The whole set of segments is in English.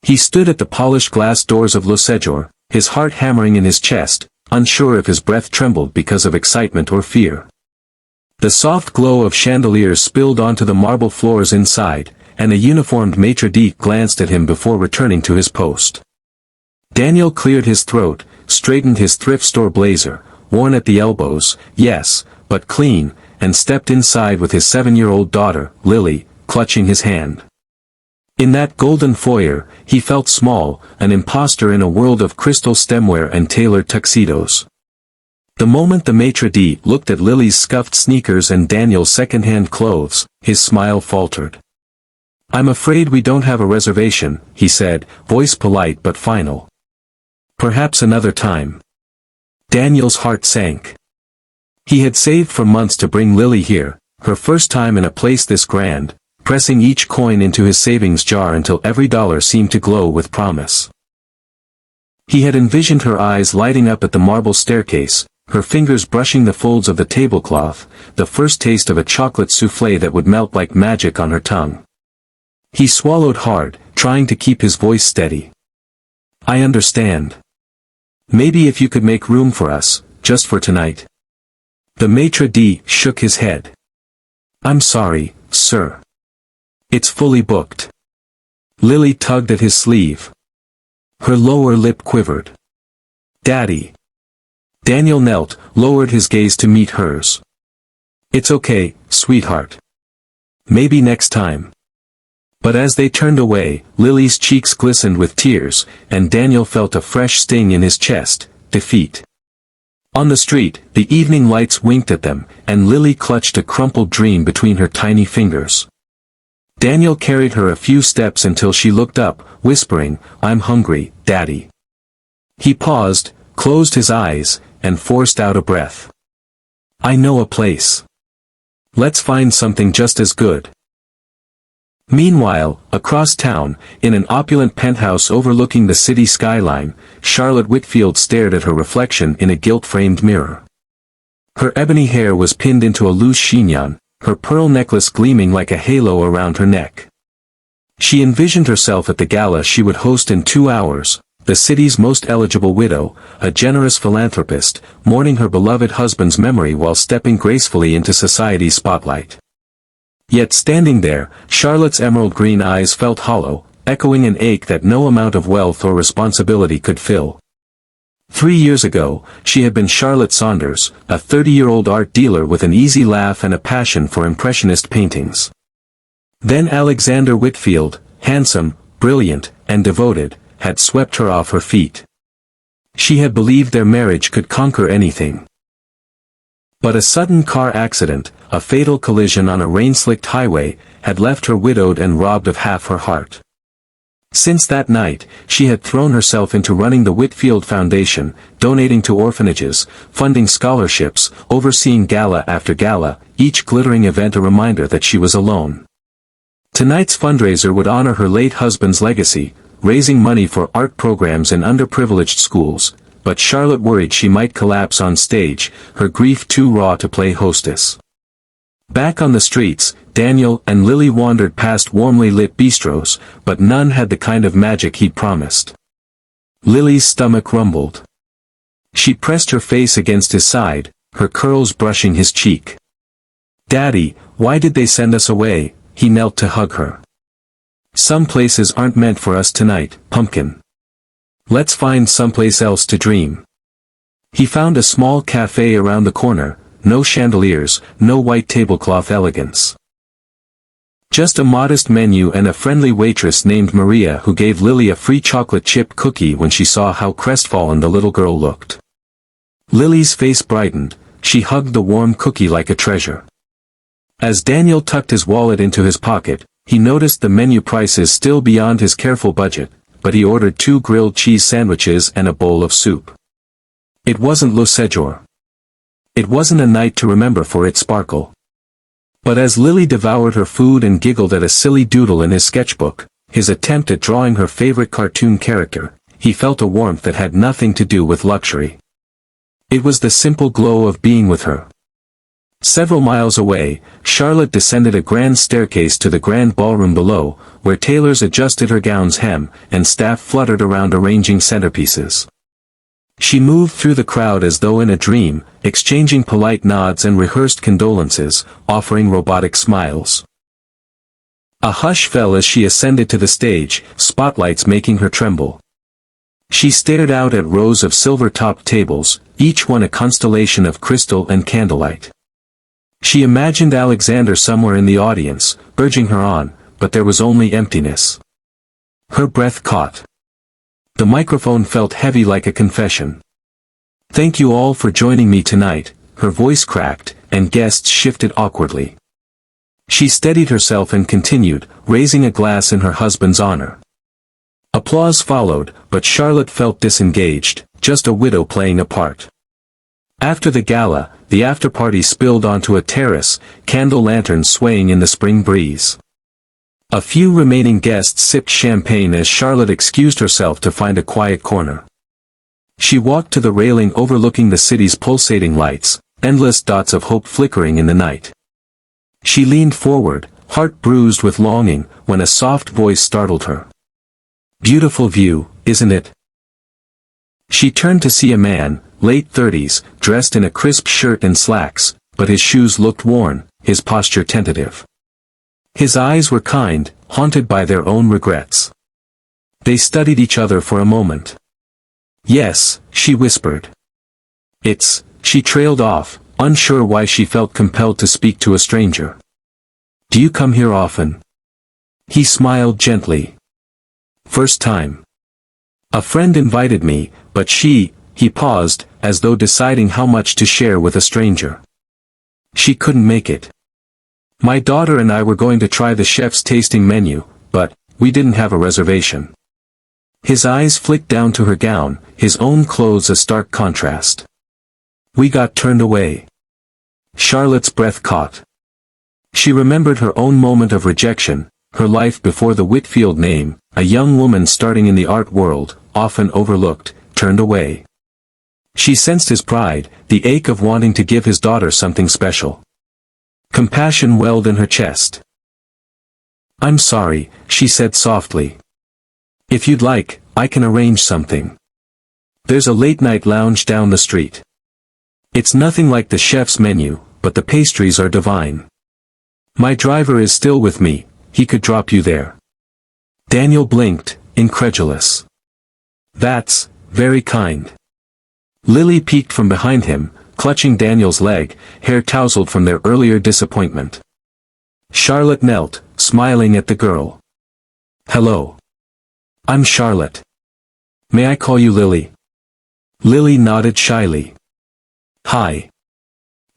He stood at the polished glass doors of Le Séjour, his heart hammering in his chest, unsure if his breath trembled because of excitement or fear. The soft glow of chandeliers spilled onto the marble floors inside, and a uniformed maitre d' glanced at him before returning to his post. Daniel cleared his throat, straightened his thrift store blazer, worn at the elbows, yes, but clean, and stepped inside with his 7-year-old daughter, Lily, clutching his hand. In that golden foyer, he felt small, an imposter in a world of crystal stemware and tailored tuxedos. The moment the maitre d' looked at Lily's scuffed sneakers and Daniel's second-hand clothes, his smile faltered. "I'm afraid we don't have a reservation," he said, voice polite but final. "Perhaps another time." Daniel's heart sank. He had saved for months to bring Lily here, her first time in a place this grand, pressing each coin into his savings jar until every dollar seemed to glow with promise. He had envisioned her eyes lighting up at the marble staircase, her fingers brushing the folds of the tablecloth, the first taste of a chocolate soufflé that would melt like magic on her tongue. He swallowed hard, trying to keep his voice steady. "I understand. Maybe if you could make room for us, just for tonight." The maitre d' shook his head. "I'm sorry, sir. It's fully booked." Lily tugged at his sleeve. Her lower lip quivered. "Daddy." Daniel knelt, lowered his gaze to meet hers. "It's okay, sweetheart. Maybe next time." But as they turned away, Lily's cheeks glistened with tears, and Daniel felt a fresh sting in his chest, defeat. On the street, the evening lights winked at them, and Lily clutched a crumpled dream between her tiny fingers. Daniel carried her a few steps until she looked up, whispering, "I'm hungry, Daddy." He paused, closed his eyes, and forced out a breath. "I know a place. Let's find something just as good." Meanwhile, across town, in an opulent penthouse overlooking the city skyline, Charlotte Whitfield stared at her reflection in a gilt-framed mirror. Her ebony hair was pinned into a loose chignon, her pearl necklace gleaming like a halo around her neck. She envisioned herself at the gala she would host in 2 hours, the city's most eligible widow, a generous philanthropist, mourning her beloved husband's memory while stepping gracefully into society's spotlight. Yet standing there, Charlotte's emerald green eyes felt hollow, echoing an ache that no amount of wealth or responsibility could fill. 3 years ago, she had been Charlotte Saunders, a 30-year-old art dealer with an easy laugh and a passion for impressionist paintings. Then Alexander Whitfield, handsome, brilliant, and devoted, had swept her off her feet. She had believed their marriage could conquer anything. But a sudden car accident, a fatal collision on a rain-slicked highway, had left her widowed and robbed of half her heart. Since that night, she had thrown herself into running the Whitfield Foundation, donating to orphanages, funding scholarships, overseeing gala after gala, each glittering event a reminder that she was alone. Tonight's fundraiser would honor her late husband's legacy, raising money for art programs in underprivileged schools, but Charlotte worried she might collapse on stage, her grief too raw to play hostess. Back on the streets, Daniel and Lily wandered past warmly lit bistros, but none had the kind of magic he'd promised. Lily's stomach rumbled. She pressed her face against his side, her curls brushing his cheek. "Daddy, why did they send us away?" He knelt to hug her. "Some places aren't meant for us tonight, pumpkin. Let's find someplace else to dream." He found a small cafe around the corner, no chandeliers, no white tablecloth elegance. Just a modest menu and a friendly waitress named Maria who gave Lily a free chocolate chip cookie when she saw how crestfallen the little girl looked. Lily's face brightened, she hugged the warm cookie like a treasure. As Daniel tucked his wallet into his pocket, he noticed the menu prices still beyond his careful budget, but he ordered 2 grilled cheese sandwiches and a bowl of soup. It wasn't Le Séjour. It wasn't a night to remember for its sparkle. But as Lily devoured her food and giggled at a silly doodle in his sketchbook, his attempt at drawing her favorite cartoon character, he felt a warmth that had nothing to do with luxury. It was the simple glow of being with her. Several miles away, Charlotte descended a grand staircase to the grand ballroom below, where tailors adjusted her gown's hem, and staff fluttered around arranging centerpieces. She moved through the crowd as though in a dream, exchanging polite nods and rehearsed condolences, offering robotic smiles. A hush fell as she ascended to the stage, spotlights making her tremble. She stared out at rows of silver-topped tables, each one a constellation of crystal and candlelight. She imagined Alexander somewhere in the audience, urging her on, but there was only emptiness. Her breath caught. The microphone felt heavy like a confession. "Thank you all for joining me tonight," her voice cracked, and guests shifted awkwardly. She steadied herself and continued, raising a glass in her husband's honor. Applause followed, but Charlotte felt disengaged, just a widow playing a part. After the gala, the after-party spilled onto a terrace, candle lanterns swaying in the spring breeze. A few remaining guests sipped champagne as Charlotte excused herself to find a quiet corner. She walked to the railing overlooking the city's pulsating lights, endless dots of hope flickering in the night. She leaned forward, heart bruised with longing, when a soft voice startled her. "Beautiful view, isn't it?" She turned to see a man, late 30s, dressed in a crisp shirt and slacks, but his shoes looked worn, his posture tentative. His eyes were kind, haunted by their own regrets. They studied each other for a moment. "Yes," she whispered. She trailed off, unsure why she felt compelled to speak to a stranger. "Do you come here often?" He smiled gently. "First time. A friend invited me, but he paused, as though deciding how much to share with a stranger. "She couldn't make it. My daughter and I were going to try the chef's tasting menu, but we didn't have a reservation." His eyes flicked down to her gown, his own clothes a stark contrast. "We got turned away." Charlotte's breath caught. She remembered her own moment of rejection, her life before the Whitfield name, a young woman starting in the art world, often overlooked, turned away. She sensed his pride, the ache of wanting to give his daughter something special. Compassion welled in her chest. "I'm sorry," she said softly. "If you'd like, I can arrange something. There's a late-night lounge down the street. It's nothing like the chef's menu, but the pastries are divine. My driver is still with me, he could drop you there." Daniel blinked, incredulous. "That's very kind." Lily peeked from behind him, clutching Daniel's leg, hair tousled from their earlier disappointment. Charlotte knelt, smiling at the girl. "Hello. I'm Charlotte. May I call you Lily?" Lily nodded shyly. "Hi."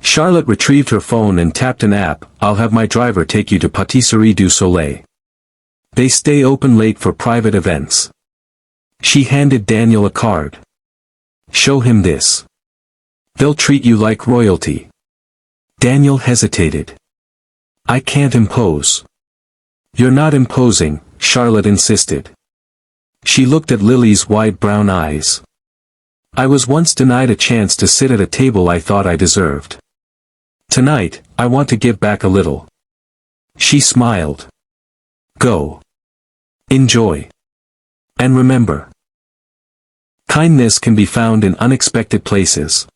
Charlotte retrieved her phone and tapped an app. "I'll have my driver take you to Patisserie du Soleil. They stay open late for private events." She handed Daniel a card. "Show him this. They'll treat you like royalty." Daniel hesitated. "I can't impose." "You're not imposing," Charlotte insisted. She looked at Lily's wide brown eyes. "I was once denied a chance to sit at a table I thought I deserved. Tonight, I want to give back a little." She smiled. "Go. Enjoy. And remember, kindness can be found in unexpected places."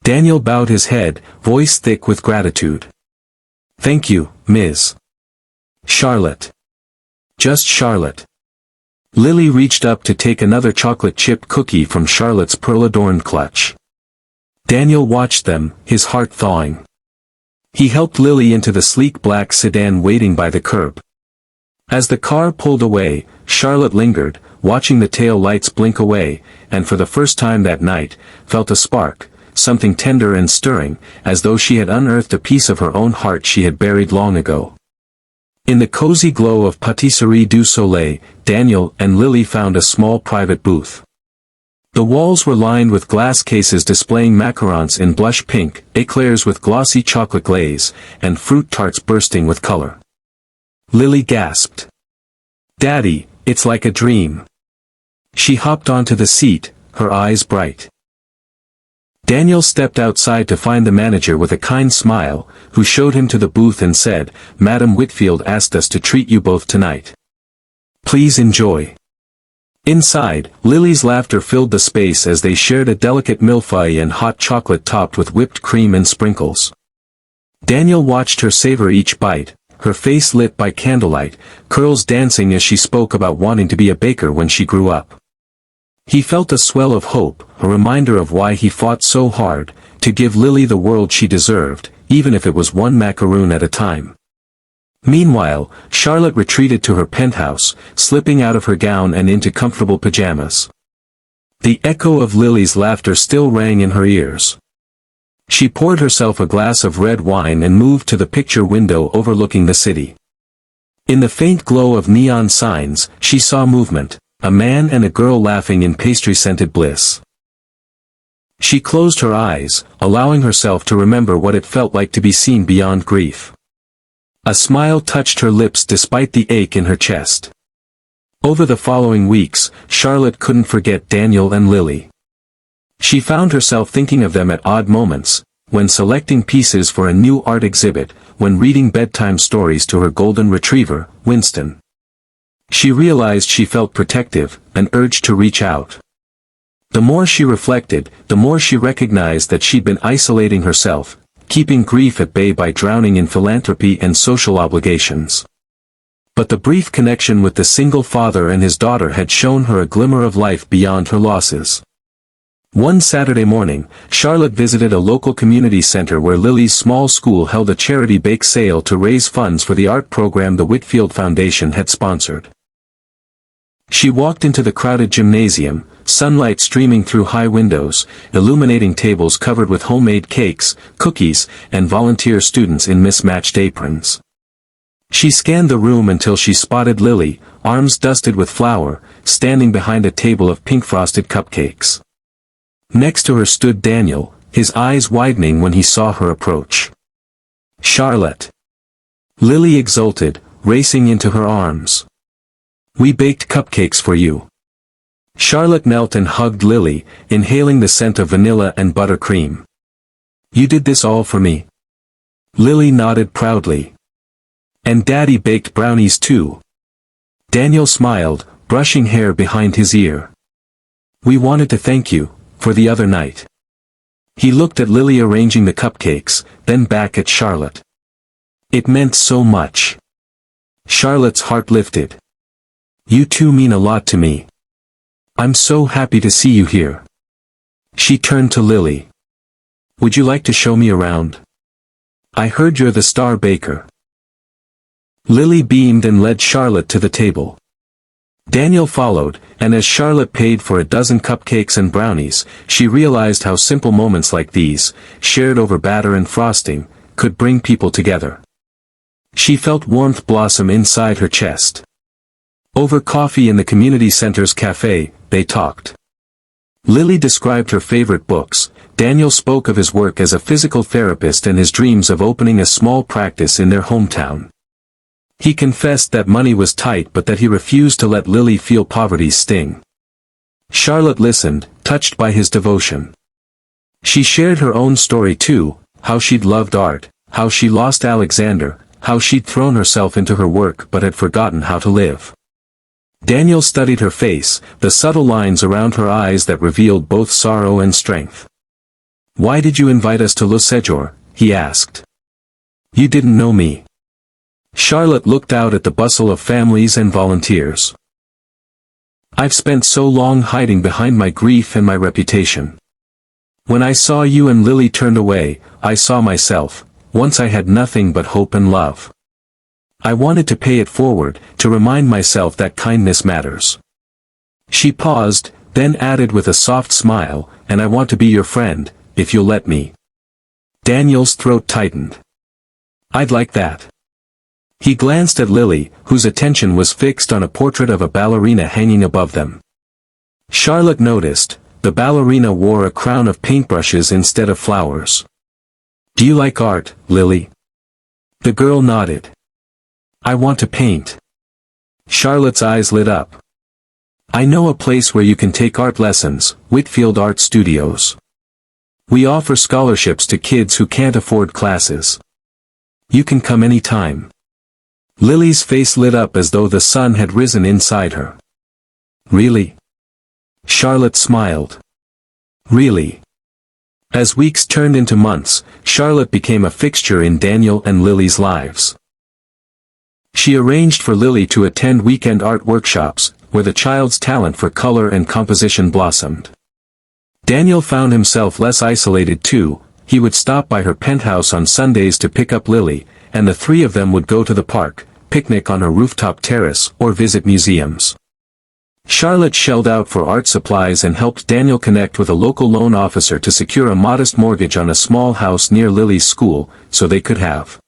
Daniel bowed his head, voice thick with gratitude. "Thank you, Ms. Charlotte." Just Charlotte. Lily reached up to take another chocolate chip cookie from Charlotte's pearl-adorned clutch. Daniel watched them, his heart thawing. He helped Lily into the sleek black sedan waiting by the curb. As the car pulled away, Charlotte lingered, watching the tail lights blink away, and for the first time that night, felt a spark, something tender and stirring, as though she had unearthed a piece of her own heart she had buried long ago. In the cozy glow of Patisserie du Soleil, Daniel and Lily found a small private booth. The walls were lined with glass cases displaying macarons in blush pink, eclairs with glossy chocolate glaze, and fruit tarts bursting with color. Lily gasped. "Daddy, it's like a dream." She hopped onto the seat, her eyes bright. Daniel stepped outside to find the manager with a kind smile, who showed him to the booth and said, "Madam Whitfield asked us to treat you both tonight. Please enjoy." Inside, Lily's laughter filled the space as they shared a delicate millefeuille and hot chocolate topped with whipped cream and sprinkles. Daniel watched her savor each bite, her face lit by candlelight, curls dancing as she spoke about wanting to be a baker when she grew up. He felt a swell of hope, a reminder of why he fought so hard, to give Lily the world she deserved, even if it was one macaroon at a time. Meanwhile, Charlotte retreated to her penthouse, slipping out of her gown and into comfortable pajamas. The echo of Lily's laughter still rang in her ears. She poured herself a glass of red wine and moved to the picture window overlooking the city. In the faint glow of neon signs, she saw movement, a man and a girl laughing in pastry-scented bliss. She closed her eyes, allowing herself to remember what it felt like to be seen beyond grief. A smile touched her lips despite the ache in her chest. Over the following weeks, Charlotte couldn't forget Daniel and Lily. She found herself thinking of them at odd moments, when selecting pieces for a new art exhibit, when reading bedtime stories to her golden retriever, Winston. She realized she felt protective, an urge to reach out. The more she reflected, the more she recognized that she'd been isolating herself, keeping grief at bay by drowning in philanthropy and social obligations. But the brief connection with the single father and his daughter had shown her a glimmer of life beyond her losses. One Saturday morning, Charlotte visited a local community center where Lily's small school held a charity bake sale to raise funds for the art program the Whitfield Foundation had sponsored. She walked into the crowded gymnasium, sunlight streaming through high windows, illuminating tables covered with homemade cakes, cookies, and volunteer students in mismatched aprons. She scanned the room until she spotted Lily, arms dusted with flour, standing behind a table of pink-frosted cupcakes. Next to her stood Daniel, his eyes widening when he saw her approach. "Charlotte!" Lily exulted, racing into her arms. "We baked cupcakes for you." Charlotte knelt and hugged Lily, inhaling the scent of vanilla and buttercream. "You did this all for me?" Lily nodded proudly. "And Daddy baked brownies too." Daniel smiled, brushing hair behind his ear. "We wanted to thank you, for the other night." He looked at Lily arranging the cupcakes, then back at Charlotte. "It meant so much." Charlotte's heart lifted. "You two mean a lot to me. I'm so happy to see you here." She turned to Lily. "Would you like to show me around? I heard you're the star baker." Lily beamed and led Charlotte to the table. Daniel followed, and as Charlotte paid for a dozen cupcakes and brownies, she realized how simple moments like these, shared over batter and frosting, could bring people together. She felt warmth blossom inside her chest. Over coffee in the community center's cafe, they talked. Lily described her favorite books, Daniel spoke of his work as a physical therapist and his dreams of opening a small practice in their hometown. He confessed that money was tight but that he refused to let Lily feel poverty's sting. Charlotte listened, touched by his devotion. She shared her own story too, how she'd loved art, how she lost Alexander, how she'd thrown herself into her work but had forgotten how to live. Daniel studied her face, the subtle lines around her eyes that revealed both sorrow and strength. "Why did you invite us to Le Séjour?" he asked. "You didn't know me." Charlotte looked out at the bustle of families and volunteers. "I've spent so long hiding behind my grief and my reputation. When I saw you and Lily turned away, I saw myself, once I had nothing but hope and love. I wanted to pay it forward, to remind myself that kindness matters." She paused, then added with a soft smile, "And I want to be your friend, if you'll let me." Daniel's throat tightened. "I'd like that." He glanced at Lily, whose attention was fixed on a portrait of a ballerina hanging above them. Charlotte noticed, the ballerina wore a crown of paintbrushes instead of flowers. "Do you like art, Lily?" The girl nodded. "I want to paint." Charlotte's eyes lit up. "I know a place where you can take art lessons, Whitfield Art Studios." We offer scholarships to kids who can't afford classes. You can come any time. Lily's face lit up as though the sun had risen inside her. Really? Charlotte smiled. Really? As weeks turned into months, Charlotte became a fixture in Daniel and Lily's lives. She arranged for Lily to attend weekend art workshops, where the child's talent for color and composition blossomed. Daniel found himself less isolated too. He would stop by her penthouse on Sundays to pick up Lily, and the three of them would go to the park, picnic on her rooftop terrace, or visit museums. Charlotte shelled out for art supplies and helped Daniel connect with a local loan officer to secure a modest mortgage on a small house near Lily's school, so they could have